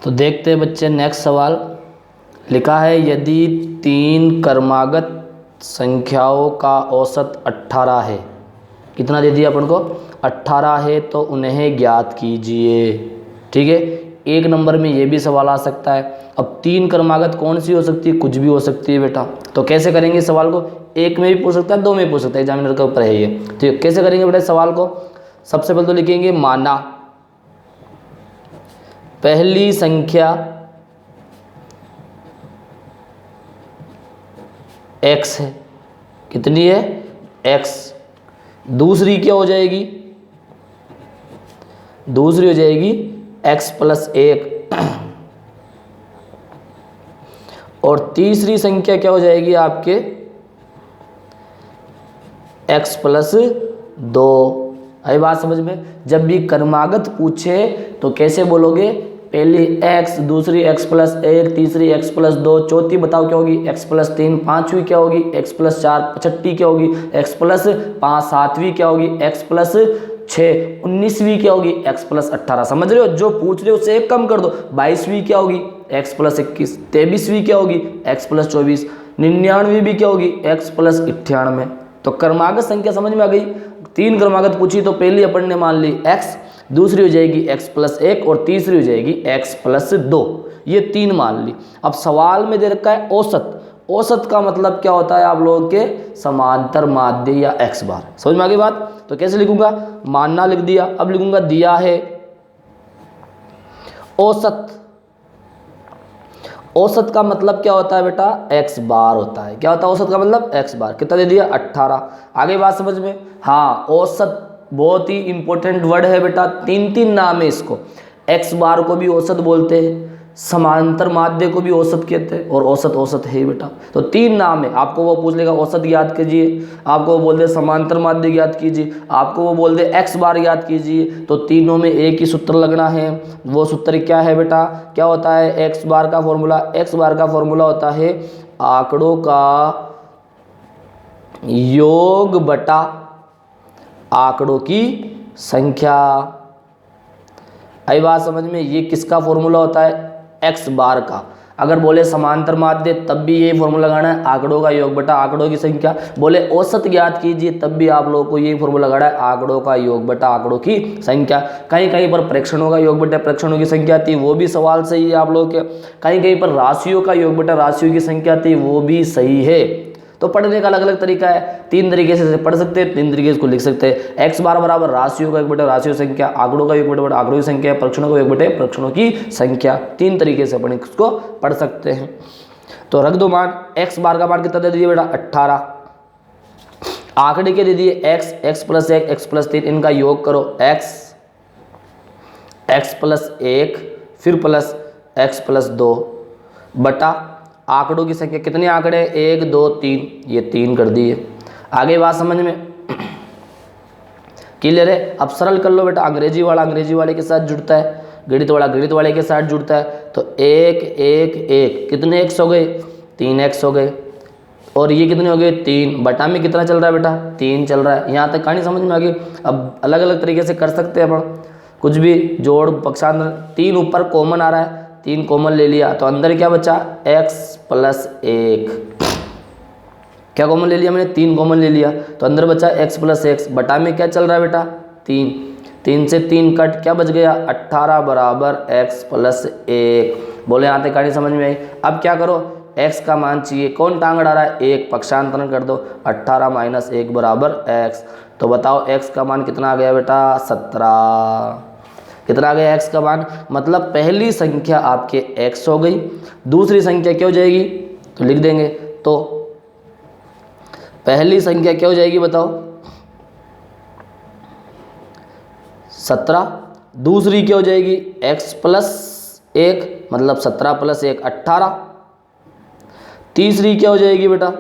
तो देखते हैं बच्चे नेक्स्ट सवाल। लिखा है यदि 3 क्रमागत संख्याओं का औसत 18 है, कितना दे दिया अपन को 18 है, तो उन्हें ज्ञात कीजिए। ठीक है, 1 नंबर में ये भी सवाल आ सकता है। अब 3 क्रमागत कौन सी हो सकती है, कुछ भी हो सकती है बेटा। तो कैसे करेंगे सवाल को, 1 में भी पूछ सकता है, 2 में भी पूछ सकता है, एग्जामिनर के ऊपर है ये। ठीक है, कैसे करेंगे बेटा सवाल को, सबसे पहले तो लिखेंगे माना पहली संख्या x है, कितनी है x। दूसरी क्या हो जाएगी, दूसरी हो जाएगी x + 1 और तीसरी संख्या क्या हो जाएगी आपके x + 2। आई बात समझ में। जब भी क्रमागत पूछे तो कैसे बोलोगे, पहली x, दूसरी x + 1, तीसरी x + 2, चौथी बताओ क्या होगी x + 3, पांचवी क्या होगी x + 4, छठी क्या होगी x + 5, सातवीं क्या होगी x + 6, 19वीं क्या होगी x + 18। समझ रहे हो, जो पूछ रहे हो उससे एक कम कर दो। 22वीं क्या होगी x + 21, 23वीं क्या होगी x + 24, 99वीं भी क्या होगी x + 98। तो क्रमागत संख्या समझ में आ गई। 3 क्रमागत पूछी तो पहली अपन ने मान ली x, दूसरी हो जाएगी x + 1 और तीसरी हो जाएगी x + 2। ये 3 मान ली। अब सवाल में दे रखा है औसत। औसत का मतलब क्या होता है आप लोगों के, समांतर माध्य या x बार। समझ में आ गई बात। तो कैसे लिखूंगा, मानना लिख दिया, अब लिखूंगा दिया है औसत। औसत का मतलब क्या होता है बेटा, x बार होता है। क्या होता है औसत का मतलब, x बार। कितना दे दिया 18। आगे बात समझ में। हाँ, औसत बहुत ही इंपॉर्टेंट वर्ड है बेटा, 3 नाम है इसको। x बार को भी औसत बोलते हैं, समांतर माध्य को भी औसत कहते हैं, और औसत औसत है बेटा। तो 3 नाम है। आपको वो पूछ लेगा औसत याद कीजिए, आपको वो बोल दे समांतर माध्य याद कीजिए, आपको वो बोल दे x बार याद कीजिए। तो तीनों में एक ही सूत्र लगना है। वो सूत्र क्या है बेटा, क्या होता है x बार का फॉर्मूला, x बार का फॉर्मूला होता है आंकड़ों का योग बटा आंकड़ों की संख्या। आई बात समझ में। ये किसका फॉर्मूला होता है, x बार का। अगर बोले समांतर माध्य तब भी ये फॉर्मूला लगाना है, आंकड़ों का योग बटा आंकड़ों की संख्या। बोले औसत ज्ञात कीजिए तब भी आप लोगों को ये फॉर्मूला लगाना है, आंकड़ों का योग बटा आंकड़ों की संख्या। कहीं कहीं पर प्रेक्षणों का योग बटा प्रेक्षणों की संख्या थी, वो भी सवाल सही है आप लोगों के। कहीं कहीं पर राशियों का योग बटा राशियों की संख्या थी, वो भी सही है। तो पढ़ने का अलग अलग तरीका है, 3 तरीके से पढ़ सकते हैं, 3 तरीके से इसको लिख सकते हैं। x बार बराबर राशियों का योग बटे राशियों की संख्या, आंकड़ों का योग बटे आंकड़ों की संख्या, प्रेक्षणों का योग बटे प्रेक्षणों की संख्या। 3 तरीके से अपन इसको पढ़ सकते हैं। तो रख दो मान, x बार का मान कितना दे दिए बेटा 18। आंकड़े के दे दिए x, x + 1, x + 3, इनका योग करो x + 1 फिर प्लस x + 2 बटा आंकड़ों की संख्या। कितने आंकड़े 1 2 3, ये 3 कर दिए। आगे बात समझ में क्लियर है। अब सरल कर लो बेटा, अंग्रेजी वाला अंग्रेजी वाले के साथ जुड़ता है, गणित वाला गणित वाले के साथ जुड़ता है। तो 1 1 1, कितने x हो गए 3x हो गए, और ये कितने हो गए 3। बटा में कितना चल रहा है बेटा 3 चल रहा है। यहाँ तक कहानी समझ में आ गई। अब अलग अलग तरीके से कर सकते हैं अपन, कुछ भी जोड़ पक्षांतर। 3 ऊपर कॉमन आ रहा है, 3 कॉमन ले लिया तो अंदर क्या बचा x + 1। क्या कॉमन ले लिया मैंने, 3 कॉमन ले लिया तो अंदर बचा x + 1। बटा में क्या चल रहा है बेटा 3, 3 से 3 कट, क्या बच गया 18 बराबर x + 1। बोले यहाँ तक कहानी समझ में आई। अब क्या करो, x का मान चाहिए, कौन टांग अड़ा रहा है 1, पक्षांतरण कर दो, 18 - 1 बराबर x। तो बताओ x का मान कितना आ गया बेटा 17। कितना आ गया x का मान, मतलब पहली संख्या आपके x हो गई, दूसरी संख्या क्या हो जाएगी, तो लिख देंगे। तो पहली संख्या क्या हो जाएगी बताओ 17, दूसरी क्या हो जाएगी x + 1 मतलब 17 + 1 18, तीसरी क्या हो जाएगी बेटा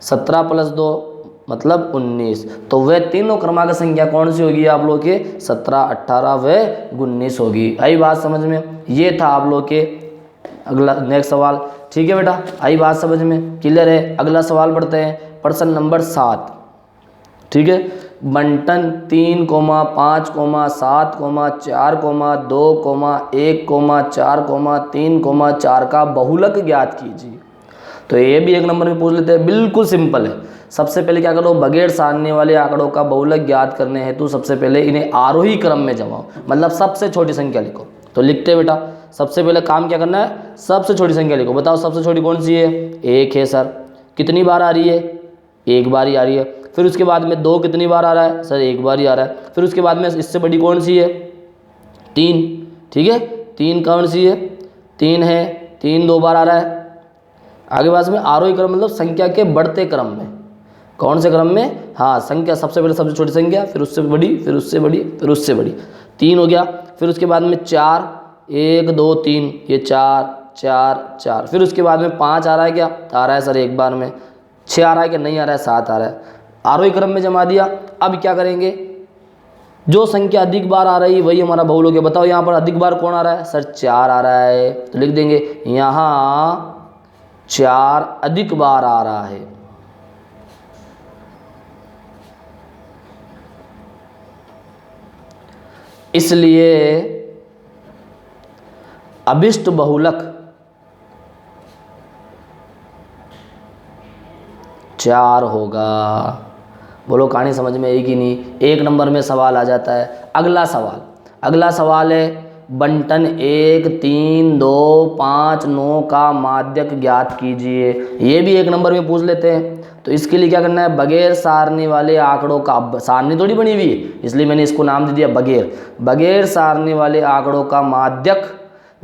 17 + 2 मतलब 19। तो वह तीनों क्रमांक संख्या कौन सी होगी आप लोग के 17 18 व 19 होगी। आई बात समझ में। ये था आप लोग के अगला नेक्स्ट सवाल। ठीक है बेटा, आई बात समझ में, क्लियर है। अगला सवाल पढ़ते हैं, प्रश्न नंबर 7। ठीक है, बंटन 3, 5, 7, 4, 2, 1, 4, 3, 4 का बहुलक ज्ञात कीजिए। तो ये भी एक नंबर में पूछ लेते हैं, बिल्कुल सिंपल है। सबसे पहले क्या करो, बगैर सारणी वाले आंकड़ों का बहुलक ज्ञात करने हेतु सबसे पहले इन्हें आरोही क्रम में जमाओ, मतलब सबसे छोटी संख्या लिखो। तो लिखते बेटा, सबसे पहले काम क्या करना है, सबसे छोटी संख्या लिखो। बताओ सबसे छोटी कौन सी है, 1 है सर। कितनी बार आ रही है, 1 बार ही आ रही है। फिर उसके बाद में 2 कितनी बार आ रहा है सर, 1 बार ही आ रहा है। फिर उसके बाद में इससे बड़ी कौन सी है, 3, ठीक है। 3 कौन सी है, 3 है, 3 2 बार आ रहा है। आगे पास में आरोही क्रम मतलब संख्या के बढ़ते क्रम में, कौन से क्रम में, हाँ संख्या सबसे पहले सबसे छोटी संख्या, फिर उससे बड़ी, फिर उससे बड़ी, फिर उससे बड़ी। 3 हो गया। फिर उसके बाद में 4, 1 2 3, ये 4 4 4। फिर उसके बाद में 5 आ रहा है, क्या आ रहा है सर एक बार में। 6 आ रहा है, क्या नहीं आ रहा है, 7 आ रहा है। आरोही क्रम में जमा दिया। अब क्या करेंगे, जो संख्या अधिक बार आ रही है वही हमारा बहुलक है। बताओ यहाँ पर अधिक बार कौन आ रहा है सर, 4 आ रहा है। तो लिख देंगे यहाँ 4 अधिक बार आ रहा है। इसलिए अभिष्ट बहुलक 4 होगा। बोलो कहानी समझ में आई कि नहीं। एक नंबर में सवाल आ जाता है। अगला सवाल है बंटन 1, 3, 2, 5, 9 का माध्यक ज्ञात कीजिए। ये भी एक नंबर में पूछ लेते हैं। तो इसके लिए क्या करना है, बगैर सारणी वाले आंकड़ों का, सारणी थोड़ी बनी हुई है इसलिए मैंने इसको नाम दे दिया बगैर सारणी वाले आंकड़ों का माध्यक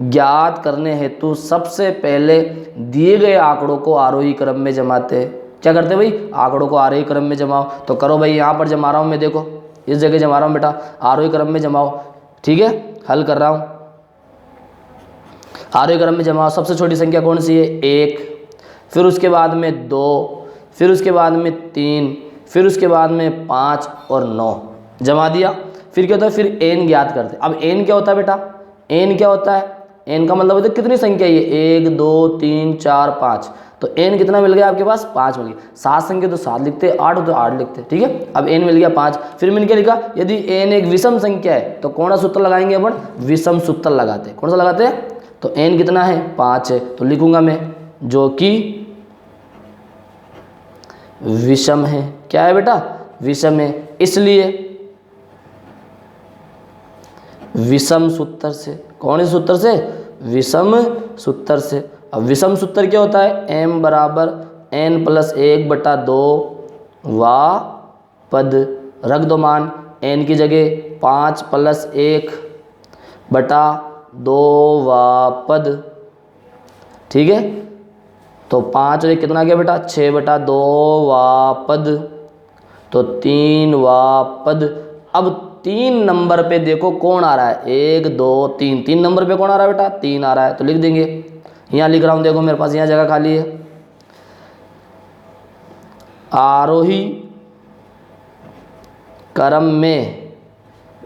ज्ञात करने हेतु सबसे पहले दिए गए आंकड़ों को आरोही क्रम में जमाते हैं। क्या करते भाई, आंकड़ों को आरोही क्रम में जमाओ। तो करो भाई, यहाँ पर जमा रहा हूँ मैं, देखो इस जगह जमा रहा हूँ बेटा, आरोही क्रम में जमाओ। ठीक है, हल कर रहा हूँ, आरोही क्रम में जमाओ। सबसे छोटी संख्या कौन सी है, 1। फिर उसके बाद में 2, फिर उसके बाद में 3, फिर उसके बाद में 5 और 9 जमा दिया। फिर क्या होता है, फिर n ज्ञात करते। अब n क्या होता है बेटा, n क्या होता है, n का मतलब होता है कितनी संख्या ये, 1 2 3 4 5। तो n कितना मिल गया आपके पास, 5 मिल गया। 7 संख्या तो 7 लिखते, 8 तो 8 लिखते, ठीक है। अब n मिल गया 5। फिर मैंने क्या लिखा, यदि n एक विषम संख्या है तो कौन सा सूत्र लगाएंगे अपन, विषम सूत्र लगाते हैं। कौन सा लगाते हैं, तो n कितना है, 5 है। तो लिखूंगा मैं जो कि विषम है। क्या है बेटा, विषम है। इसलिए विषम सूत्र से, कौन से सूत्र से, विषम सूत्र से। अब विषम सूत्र क्या होता है, m बराबर n प्लस 1/2 वा पद, रख दो मान n की जगह 5 प्लस 1/2 वा पद, ठीक है। तो 5 और 1 कितना गया बेटा, 6/2 वा पद, तो 3 वा पद। अब 3 नंबर पे देखो कौन आ रहा है, 1 2 3, 3 नंबर पे कौन आ रहा है बेटा, 3 आ रहा है। तो लिख देंगे, यहाँ लिख रहा हूँ, देखो मेरे पास यहाँ जगह खाली है। आरोही क्रम में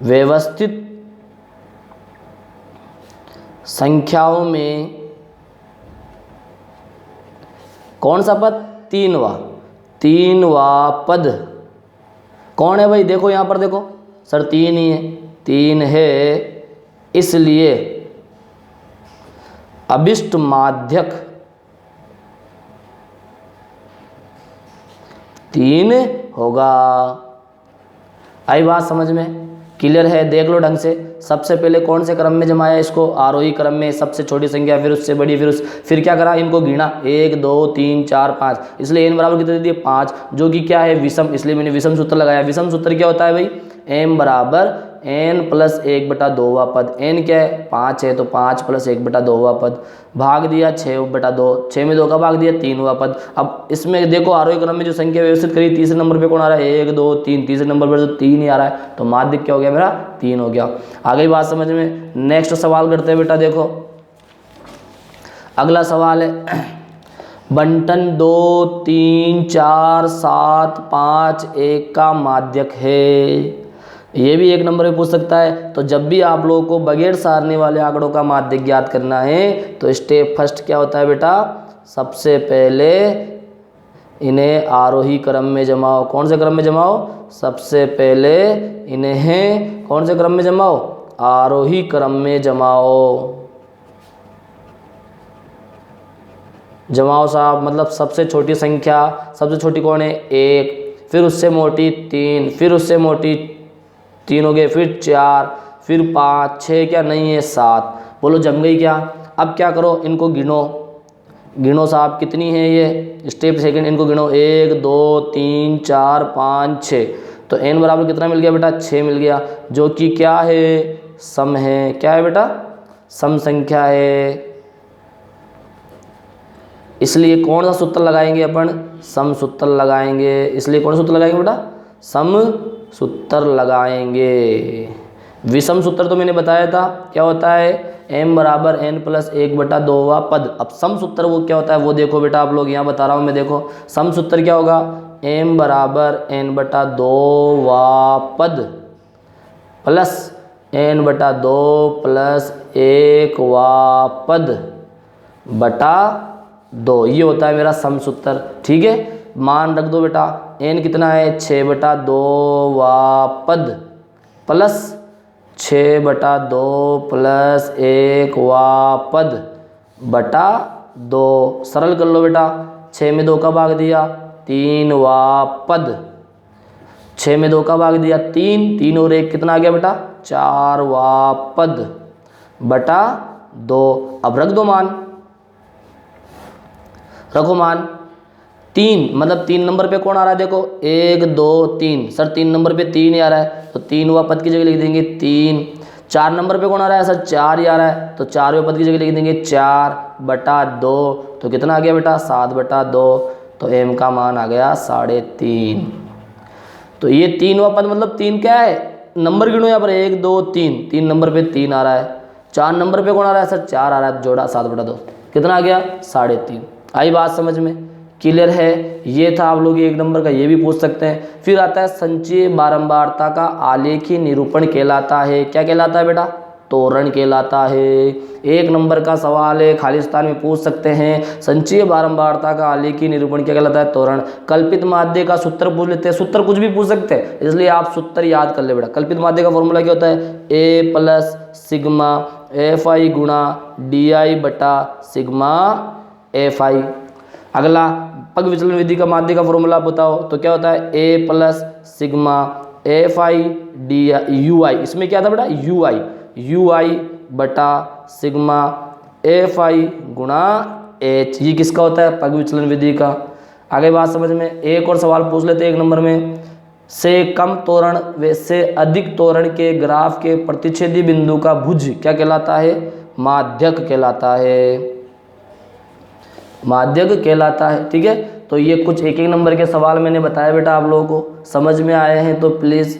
व्यवस्थित संख्याओं में कौन सा पद, 3वां पद कौन है भाई, देखो यहाँ पर देखो सर 3 ही है, 3 है। इसलिए अभिष्ट माध्यक 3 होगा। आई बात समझ में, क्लियर है। देख लो ढंग से, सबसे पहले कौन से क्रम में जमाया इसको, आरोही क्रम में, सबसे छोटी संख्या, फिर उससे बड़ी, फिर क्या करा, इनको गिना 1 2 3 4 5। इसलिए n बराबर कितने दे दिए, 5, जो कि क्या है, विषम। इसलिए मैंने विषम सूत्र लगाया। विषम सूत्र क्या होता है भाई, m बराबर n प्लस 1/2 पद। n क्या है, 5 है, तो 5 प्लस 1/2 पद, भाग दिया 6/2, 6 में 2 का भाग दिया 3वां पद। अब इसमें देखो आरोही क्रम में जो संख्या व्यवस्थित करी, तीसरे नंबर पे कौन आ रहा है, 1 2 3, तीसरे नंबर पर तो 3 ही आ रहा है। तो माध्यक क्या हो गया मेरा, 3 हो गया। आगे बात समझ में। नेक्स्ट सवाल करते हैं बेटा, देखो अगला सवाल है बंटन 2 3 4 7 5 1 का माध्यक है। ये भी एक नंबर पे पूछ सकता है। तो जब भी आप लोगों को बगैर सारणी वाले आंकड़ों का माध्यक ज्ञात करना है तो स्टेप फर्स्ट क्या होता है बेटा, सबसे पहले इन्हें आरोही क्रम में जमाओ। कौन से क्रम में जमाओ, सबसे पहले इन्हें कौन से क्रम में जमाओ, आरोही क्रम में जमाओ। जमाओ साहब, मतलब सबसे छोटी संख्या, सबसे छोटी कौन है, 1, फिर उससे मोटी 3, फिर उससे मोटी 3 हो गए, फिर 4, फिर 5, 6 क्या नहीं है 7। बोलो जम गई क्या। अब क्या करो, इनको गिनो, गिनो साहब कितनी है ये, स्टेप सेकंड, इनको गिनो 1 2 3 4 5 6। तो n बराबर कितना मिल गया बेटा, 6 मिल गया, जो कि क्या है, सम है। क्या है बेटा, सम संख्या है। इसलिए कौन सा सूत्र लगाएंगे अपन, सम सूत्र लगाएंगे। इसलिए कौन सा सूत्र लगाएंगे बेटा, सम सूत्र लगाएंगे। विषम सूत्र तो मैंने बताया था क्या होता है, m बराबर n प्लस 1/2वां पद। अब सम सूत्र वो क्या होता है वो देखो बेटा, आप लोग यहाँ बता रहा हूँ मैं, देखो सम सूत्र क्या होगा, m बराबर n/2वां पद प्लस n/2 प्लस 1वां पद बटा 2, ये होता है मेरा सम सूत्र। ठीक है, मान रख दो बेटा, n कितना है, 6/2वां पद प्लस 6/2 प्लस 1वां पद बटा 2। सरल कर लो बेटा, 6 में 2 का भाग दिया, 3वां पद, 6 में 2 का भाग दिया 3, 3 और 1 कितना आ गया बेटा, 4वां पद बटा 2। अब रख दो मान, रखो मान। 3 मतलब 3 नंबर पे कौन आ रहा है, देखो 1 2 3, सर 3 नंबर पे 3 ही आ रहा है, तो 3वां पद की जगह लिख देंगे 3। 4 नंबर पे कौन आ रहा है, सर 4 ही आ रहा है, तो 4वें पद की जगह लिख देंगे 4/2। तो कितना आ गया बेटा, 7/2। तो m का मान आ गया 3.5। तो ये 3वां पद मतलब 3 क्या है, नंबर गिनो यहाँ पर 1 2 3, 3 नंबर पे 3 आ रहा है। 4 नंबर पे कौन आ रहा है, सर 4 आ रहा है, जोड़ा 7/2, कितना आ गया 3.5। आई बात समझ में, क्लियर है। ये था आप लोग 1 नंबर का, ये भी पूछ सकते हैं। फिर आता है संचयी बारंबारता का आलेखी निरूपण कहलाता है। क्या कहलाता है बेटा, तोरण कहलाता है। 1 नंबर का सवाल है, खाली स्थान में पूछ सकते हैं। संचयी बारंबारता का आलेखी निरूपण क्या कहलाता है, तोरण। कल्पित माध्य का सूत्र पूछ लेते हैं, सूत्र कुछ भी पूछ सकते हैं, इसलिए आप सूत्र याद कर ले बेटा। कल्पित माध्य का फॉर्मूला क्या होता है, a प्लस सिग्मा fi गुणा di बटा सिग्मा fi। अगला पग विचलन विधि का माध्य का फॉर्मूला बताओ, तो क्या होता है, a plus sigma fi ui, इसमें क्या था बेटा, ui बटा सिग्मा fi गुणा h। ये किसका होता है, पग विचलन विधि का। आगे बात समझ में। एक और सवाल पूछ लेते हैं 1 नंबर में, से कम त्वरण व से अधिक त्वरण के ग्राफ के प्रतिच्छेदी बिंदु का भुज क्या कहलाता है, माध्यक कहलाता है, माध्यक कहलाता है। ठीक है, तो ये कुछ 1 नंबर के सवाल मैंने बताया बेटा, आप लोगों को समझ में आए हैं तो प्लीज़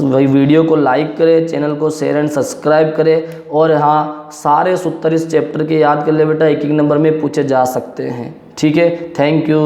वीडियो को लाइक करें, चैनल को शेयर एंड सब्सक्राइब करें। और हाँ, सारे सूत्र इस चैप्टर के याद कर ले बेटा, 1 नंबर में पूछे जा सकते हैं। ठीक है, थैंक यू।